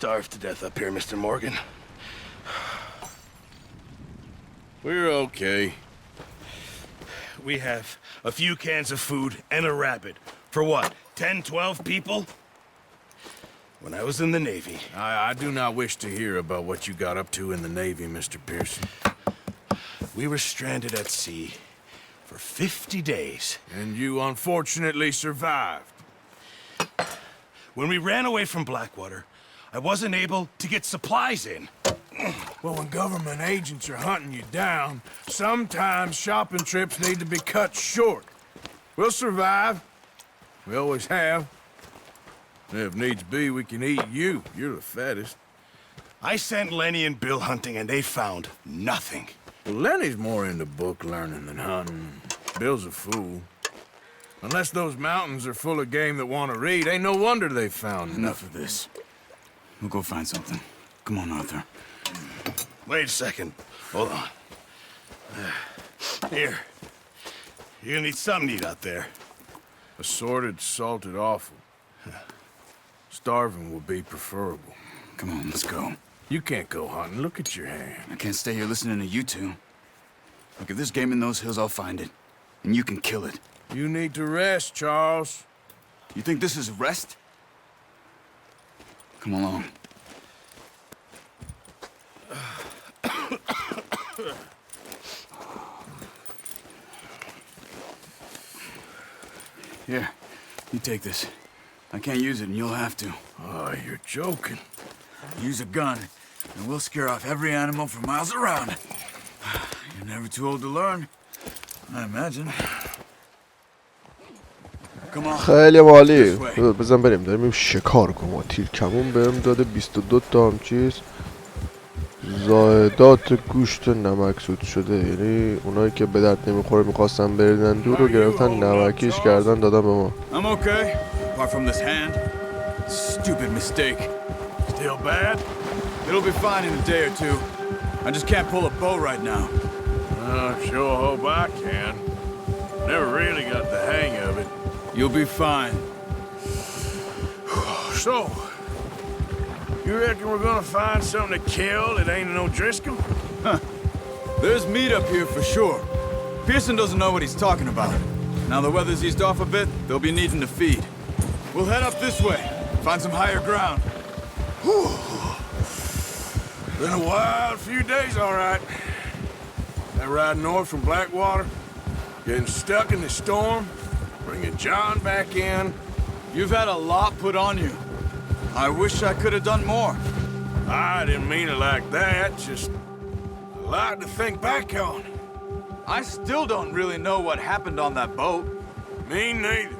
starve to death up here, Mr. Morgan. We're okay. We have a few cans of food and a rabbit. For what, 10, 12 people? When I was in the Navy... I do not wish to hear about what you got up to in the Navy, Mr. Pearson. We were stranded at sea for 50 days. And you unfortunately survived. When we ran away from Blackwater, I wasn't able to get supplies in. Well, when government agents are hunting you down, sometimes shopping trips need to be cut short. We'll survive. We always have. If needs be, we can eat you. You're the fattest. I sent Lenny and Bill hunting, and they found nothing. Well, Lenny's more into book learning than hunting. Bill's a fool. Unless those mountains are full of game that want to read, ain't no wonder they found Enough of this. We'll go find something. Come on, Arthur. Wait a second. Hold on. Here. You're gonna need something to eat out there. Assorted, salted offal. Starving would be preferable. Come on, let's go. You can't go hunting. Look at your hand. I can't stay here listening to you two. Look, if there's game in those hills, I'll find it. And you can kill it. You need to rest, Charles. You think this is rest? Come along. Here, you take this. I can't use it, and you'll have to. Oh, you're joking. Use a gun, and we'll scare off every animal for miles around. You're never too old to learn, I imagine. Come on. خیلی عالی. بزن بریم داریم شکار کنیم. تیر کمون بهم داده 22 تا هم چیز زائدات گوشت نمکسود شده، یعنی اونایی که به درد نمیخوره میخواستن بریدن دور رو گرفتن نمکیش کردن دادن به ما. I'm okay, apart from this hand. Stupid mistake. Still bad? It'll be fine in a day or two. I just can't pull a bow right now. Sure hope I can. Never really got the hang of it. You'll be fine. So, you reckon we're gonna find something to kill that ain't no Driscoll? Huh. There's meat up here for sure. Pearson doesn't know what he's talking about. Now the weather's eased off a bit, they'll be needing to feed. We'll head up this way, find some higher ground. Whew. Been a wild few days, all right. That ride north from Blackwater, getting stuck in the storm, bringing John back in. You've had a lot put on you. I wish I could have done more. I didn't mean it like that, just a lot to think back on. I still don't really know what happened on that boat. Me neither.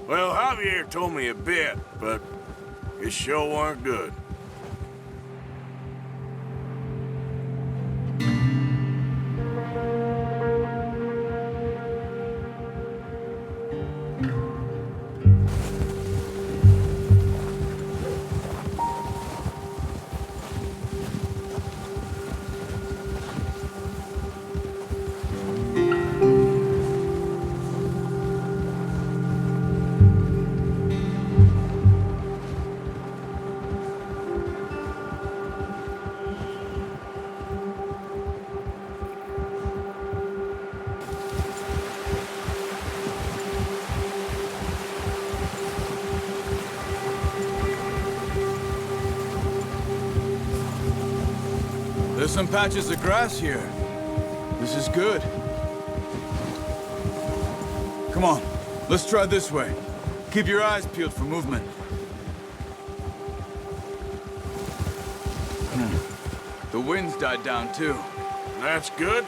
Well, Javier told me a bit, but it sure weren't good. There's some patches of grass here. This is good. Come on, let's try this way. Keep your eyes peeled for movement. The wind's died down too. That's good.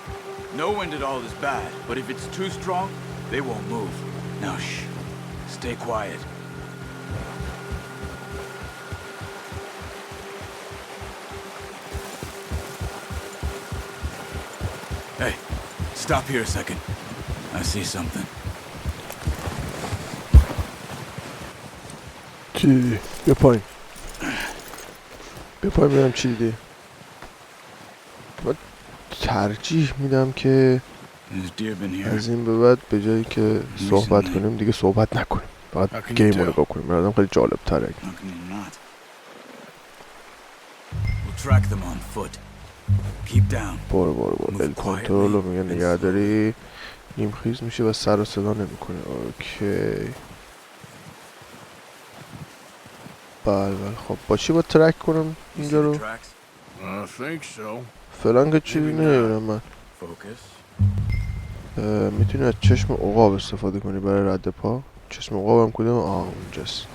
No wind at all is bad, but if it's too strong, they won't move. Now shh, stay quiet. Hey, stop here a second. I see something. چی؟ بیا پایین. بیا پایین ببینم چی دیدی. من ترجیح میدم که از این به بعد به جایی که صحبت کنیم دیگه صحبت نکنیم. فقط گیم رو نگاه کنیم. برادم خیلی جالب تره. track them on foot. Keep down. برو ال کنترل رو میگه نگهداری نیمخیز میشه و سر و صدا نمیکنه. اوکی بله خب با چی با ترک کنم اینجا رو؟ I think so. فلان که چیزی نمیبینم من. میتونی از چشم عقاب استفاده کنی برای رد پا. چشم عقاب هم کدوم؟ اونجاست.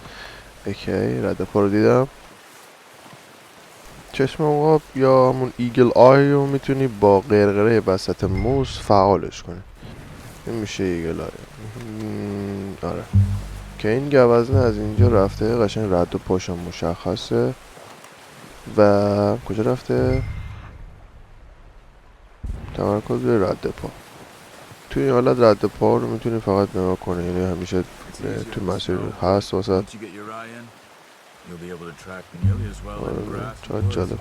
اوکی رد پا رو دیدم. چشم عقاب یا همون ایگل آی رو میتونی با قرقره وسط موز فعالش کنی. این میشه ایگل آی. آره که این گوزنه از اینجا رفته قشنگ رد و پاشم مشخصه. و کجا رفته؟ تمرکز روی رد پا. توی این حالت رد پا رو میتونی فقط نگاه کنی، یعنی همیشه توی مسیر هست واسه. چقدر جالب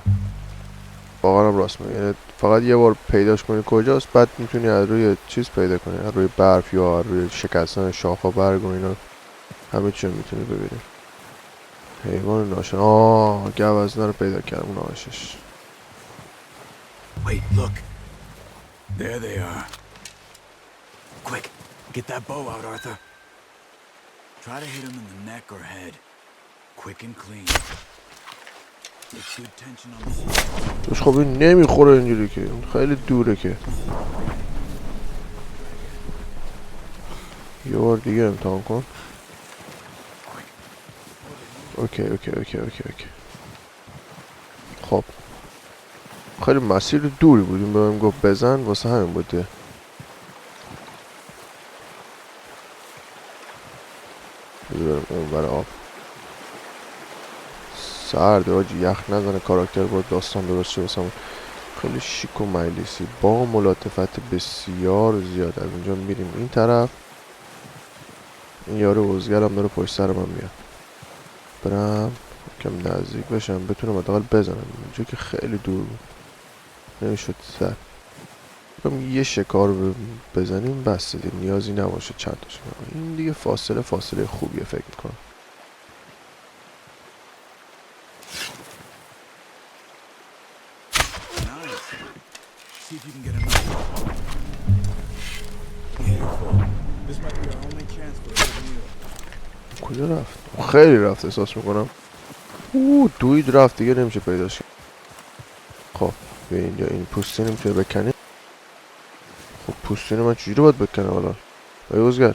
واقعا هم راست میگه، یعنی فقط یه بار پیداش کنی کجاست بعد میتونی از روی چیز پیدا کنی، از روی برف یا از روی شکستن شاخ و برگ و اینا همه چی میتونی ببینی. حیوان ناشنا گوزنه رو پیدا کردم اون آشش. Wait, look. There they are. Quick, get that bow out, Arthur. Try to hit him in the neck or head. Quick and clean. Get good tension on the توش خب این نمیخوره اینجوری که خیلی دوره که. یه بار دیگه امتحان کن. اوکی. خب خیلی مسیر دوری بودیم به من گفت بزن واسه همین بوده. بریم اون برای آب سرده آجی یخ نزنه کاراکتر باید داستان درست شه واسه همون. خیلی شیک و مجلسی با ملاتفت بسیار زیاد. از اینجا میریم این طرف. این یارو عزگرم داره پشت سر من میاد. برم کم نزدیک بشم بتونم حداقل بزنم اینجا که خیلی دور بود نمیشد سر یه شکار بزنیم بس دیگه نیازی نباشه چند تا شکار. این دیگه فاصله خوبیه فکر میکنم. کجا رفت؟ خیلی رفت احساس میکنم. دوید رفت دیگه نمیشه پیداش کرد. خب به اینجا این پوستین میتونه بکنی. خب پوستین من چجوری باید بکنم حالا؟ ایوزگر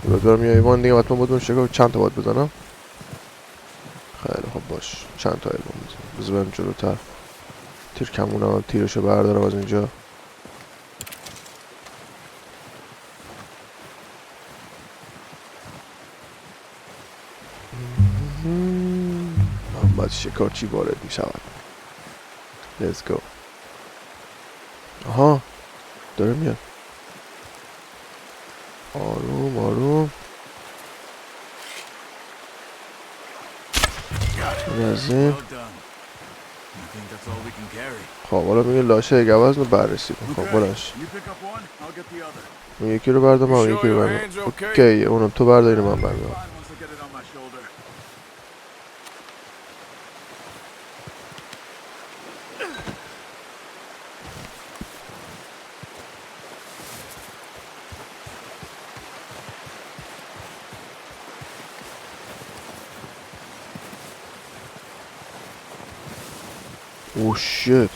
باید برم یه ایوان دیگه حتما باید شکار چند تا باید بزنم. خیلی خب باش چند تا ایوان بزنم. بذار برم جلوتر تیر کمونم تیرشو بردارم از اینجا. باید شکارچی وارد می شود. Let's go. آها داره میاد. آروم این از این. خب حالا میگه لاشه گوزن رو بررسی کن. خب بلنش اون یکی رو بردارم اون یکی رو بردارم. اوکی اونم تو بردار اینو من بردارم. اوه شت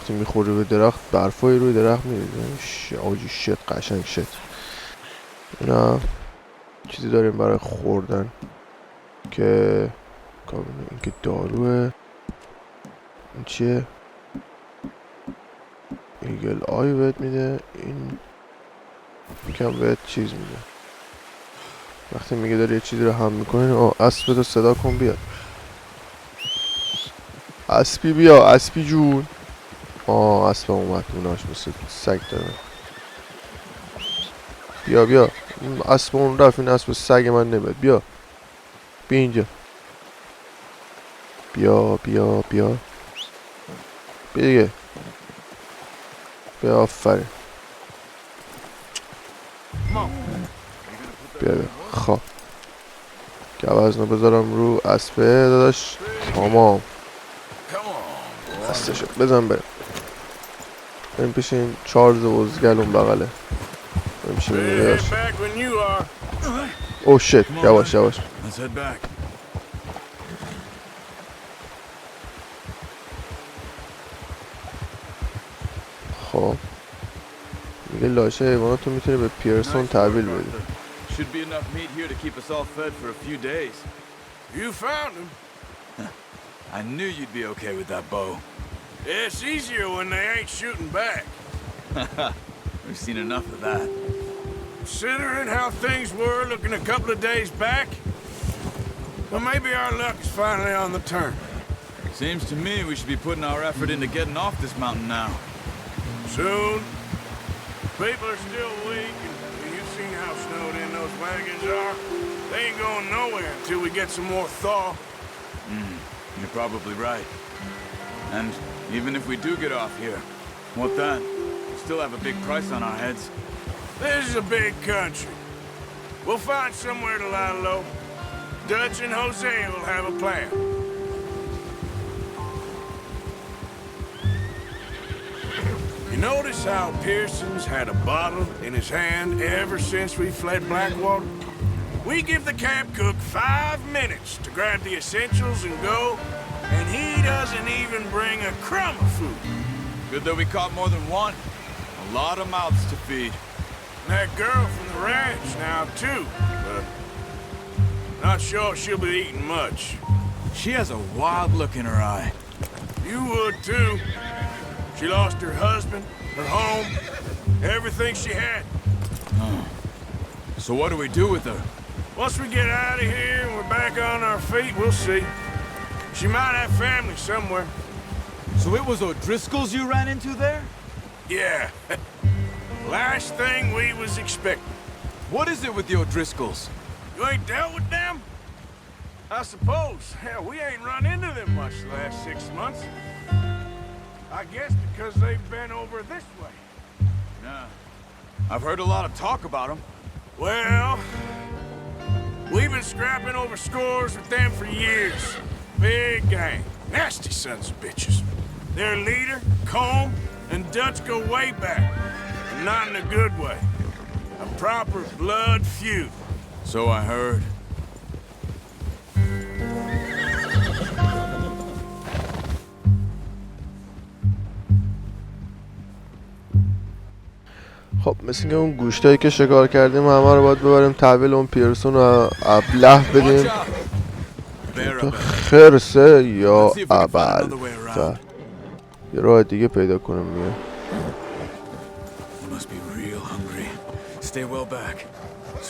وقتی میخوری به درخت برفای روی درخت میریزه. آجی شت قشنگ شت. اینا چیزی داریم برای خوردن که این که داروه. این چیه؟ ایگل آی بهت میده. این یکم بهت چیز میده وقتی میگه داری یه چیزی رو هم میکنی. اسبتو صدا کن بیاد. اسبی بیا اسبی جون. اسب اومد اوناش مثل سگ داره. بیا اسب اون رفت این اسب سگ من نمیاد. بیا اینجا. بیا دیگه. بیا آفرین. بیا خب که وزنو بذارم رو اسبه داداش. تمام خسته شد. بزن بریم پیش این چارلز اوزگل اون بغله. بریم پیش این داداش. اوه شت. یواش یواش. خب میگه لاشه حیوانات رو میتونی به پیرسون تحویل بدی. Should be enough meat here to keep us all fed for a few days. You found him. I knew you'd be okay with that bow. It's easier when they ain't shooting back. We've seen enough of that. Considering how things were looking a couple of days back, well, maybe our luck is finally on the turn. Seems to me we should be putting our effort into getting off this mountain now. Soon. People are still weak, and you've seen how snowed in those wagons are. They ain't going nowhere until we get some more thaw. You're probably right. And even if we do get off here, what then? We still have a big price on our heads. This is a big country. We'll find somewhere to lie low. Dutch and Jose will have a plan. You notice how Pearson's had a bottle in his hand ever since we fled Blackwater? We give the camp cook 5 minutes to grab the essentials and go, and he doesn't even bring a crumb of food. Good that we caught more than one. A lot of mouths to feed. And that girl from the ranch now, too, but not sure she'll be eating much. She has a wild look in her eye. You would, too. She lost her husband, her home, everything she had. So what do we do with her? Once we get out of here and we're back on our feet, we'll see. She might have family somewhere. So it was O'Driscoll's you ran into there? Yeah. Last thing we was expecting. What is it with the O'Driscolls? You ain't dealt with them? I suppose. Hell, we ain't run into them much the last 6 months. I guess because they've been over this way. Yeah. I've heard a lot of talk about them. Well, we've been scrapping over scores with them for years. Big gang. Nasty sons of bitches. Their leader, Combe, and Dutch go way back. And not in a good way. A proper blood feud. So I heard. خب مثل که اون گوشتایی که شکار کردیم همه رو باید ببریم تحویل اون پیرسون رو ابله بدیم. تو خرسه یا ابل یه راه دیگه پیدا کنم میگه. Stay well back.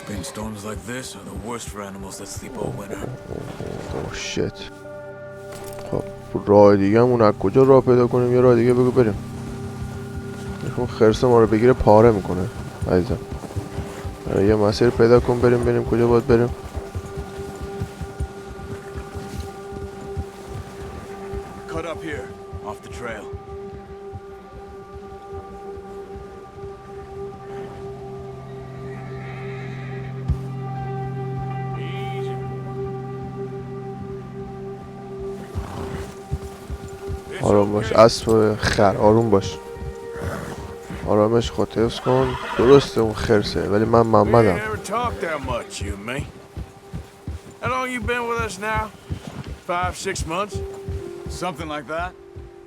Spring storms like this are the worst for animals that sleep all winter. Oh shit. خب راه دیگه همون از کجا راه پیدا کنیم؟ یه راه دیگه بگو بریم. اون خرسه ما رو بگیره پاره میکنه عزیزم. یه مسیر پیدا کن بریم کجا باید بریم. Cut up here off the trail. آروم باش اسب خر آروم باش. آرامش خودت حفظ کن. درسته اون خرسه ولی من محمدم. How long you been with us now? 5-6 months? Something like that?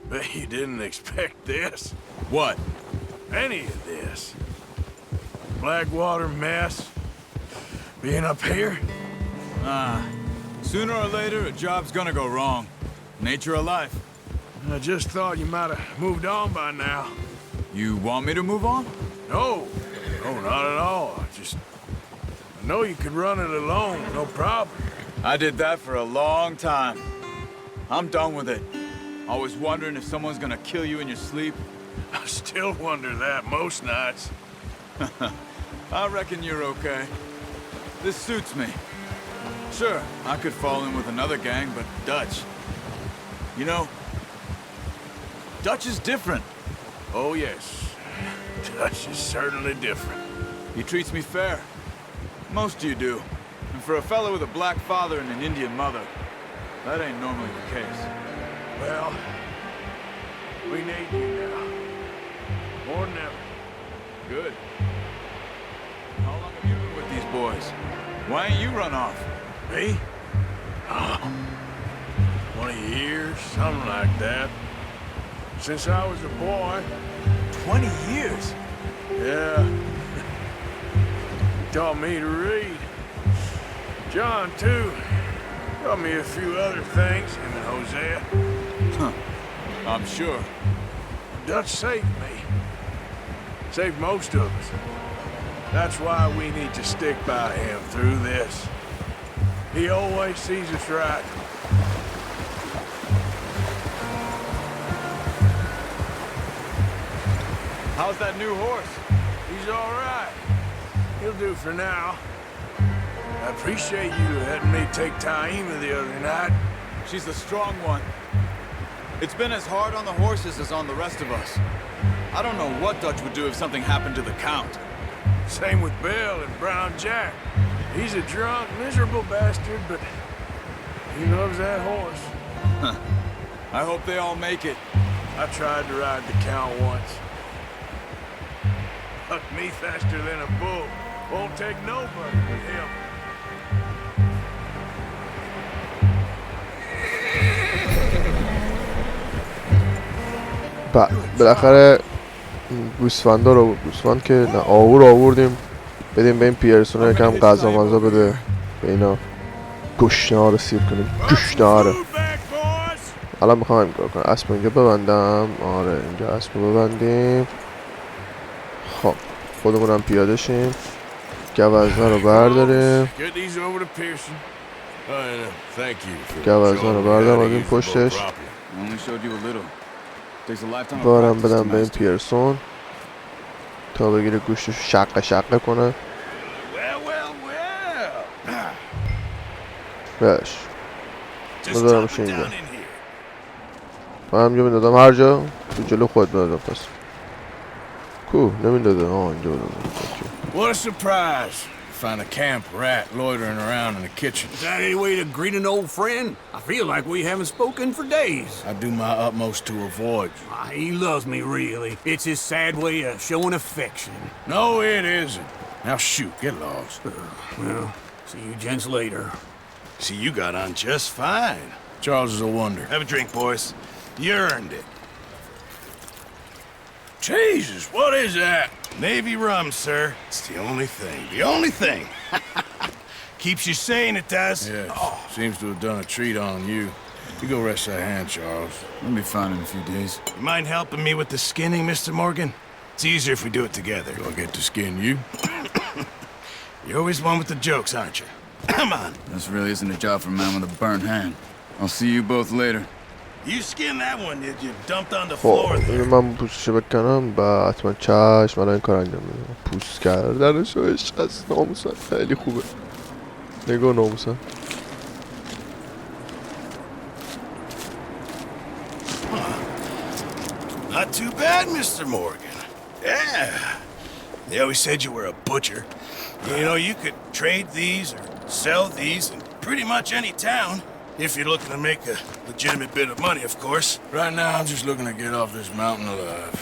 Bet you didn't expect this. What? Any of this. Blackwater mess. Being up here? Sooner or later a job's gonna go wrong. Nature of life. I just thought you might have moved on by now. You want me to move on? No, not at all. I know you could run it alone, no problem. I did that for a long time. I'm done with it. Always wondering if someone's gonna kill you in your sleep. I still wonder that most nights. I reckon you're okay. This suits me. Sure, I could fall in with another gang, but Dutch. You know, Dutch is different. Oh, yes. Dutch is certainly different. He treats me fair. Most of you do. And for a fellow with a black father and an Indian mother. That ain't normally the case. Well, we need you now. More than ever. Good. How long have you been with these boys? Why ain't you run off? Me? 20 years, something like that. Since I was a boy. 20 years? Yeah. Taught me to read. John, too. Taught me a few other things, him and Hosea. Huh. I'm sure. Dutch saved me. Saved most of us. That's why we need to stick by him through this. He always sees us right. How's that new horse? He's all right. He'll do for now. I appreciate you letting me take Taima the other night. She's the strong one. It's been as hard on the horses as on the rest of us. I don't know what Dutch would do if something happened to the Count. Same with Bill and Brown Jack. He's a drunk, miserable bastard, but he loves that horse. Huh. I hope they all make it. I tried to ride the Count once. Hucked me faster than a bull. Won't take nobody but him. بالاخره گوسفندا رو گوسفند که نه آهو رو آوردیم بدیم به این پیرسونه یکم غذا مزا بده به اینا گوشت‌ها رو سیر کنیم گوشت‌ها رو الان میخوام این کار کنم اسب اینجا ببندم آره اینجا اسب رو ببندیم خب خودمونم پیاده شیم گوزنه رو برداریم گوزنه رو بردارم از این پشتش بارم بدم به این پیرسون تا بگیره گوشتش شقه شقه کنه بش بذارمش اینجا من همینجا میدادم هر جا تو جلو خود میدادم پس کو نمیداده اینجا بدادم What a surprise. Find a camp rat loitering around in the kitchen. Is that any way to greet an old friend? I feel like we haven't spoken for days. I do my utmost to avoid you. He loves me, really. It's his sad way of showing affection. No, it isn't. Now shoot, get lost. Well, see you gents later. See, you got on just fine. Charles is a wonder. Have a drink, boys. You earned it. Jesus, what is that? Navy rum, sir. It's the only thing. The only thing. Keeps you sane, it does. Yes, seems to have done a treat on you. You go rest that hand, Charles. I'll be fine in a few days. You mind helping me with the skinning, Mr. Morgan? It's easier if we do it together. Do I get to skin you? You're always one with the jokes, aren't you? Come on. This really isn't a job for a man with a burnt hand. I'll see you both later. You skinned that one, did you? Dumped on the floor there. من پوستشو بکنم با حتما چشم الان این کار انجام میدم پوست کردنش و عشق است ناموسن خیلی خوبه نگاه ناموسن Not too bad, Mr. Morgan. Yeah. They always said you were a butcher. You know, you could trade these or sell these in pretty much any town. If you're looking to make a legitimate bit of money, of course. Right now, I'm just looking to get off this mountain alive.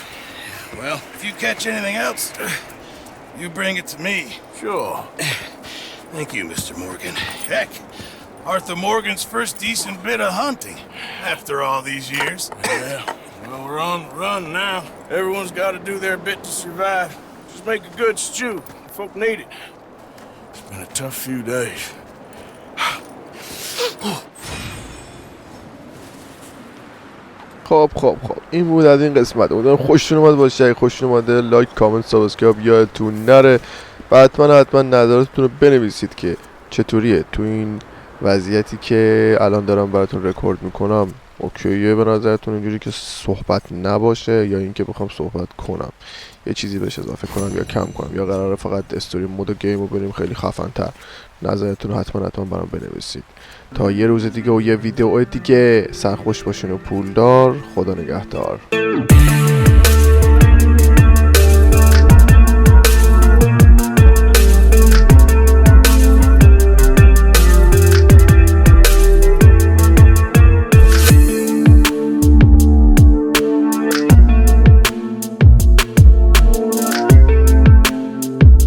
Well, if you catch anything else, you bring it to me. Sure. Thank you, Mr. Morgan. Heck, Arthur Morgan's first decent bit of hunting after all these years. Yeah, well, we're on the run now. Everyone's got to do their bit to survive. Just make a good stew. Folk need it. It's been a tough few days. خب این بود از این قسمت امیدوارم خوشتون اومد باشه اگه خوشتون اومده لایک کامنت سابسکرایب یادتون نره و حتما نظراتتون رو بنویسید که چطوریه تو این وضعیتی که الان دارم براتون رکورد میکنم اوکیه به نظرتون اینجوری که صحبت نباشه یا اینکه بخوام صحبت کنم یه چیزی بهش اضافه کنم یا کم کنم یا قراره فقط استوری مود گیم رو بریم خیلی خفن‌تر نظرتون رو حتما برام بنویسید تا یه روز دیگه و یه ویدیو دیگه سرخوش باشین و پولدار خدا نگهدار